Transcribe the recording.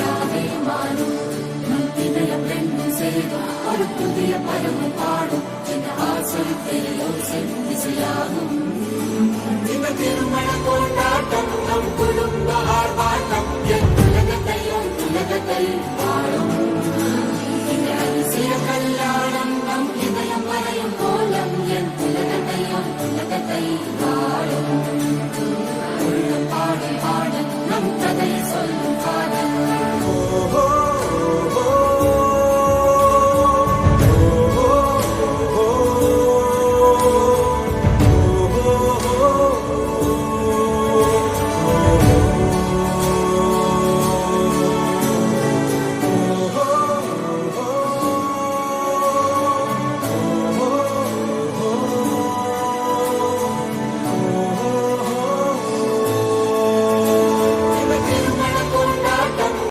நாளாவே மாறும். நம் இதயம் ரெண்டும் சேரும் ஒரு புதிய பருவம் பாடும். இந்த ஆசை பெரியோசை இசையாகும். இந்த திருமண கொண்டாட்டம் நம் குடும்ப ஆர்ப்பாட்டம்.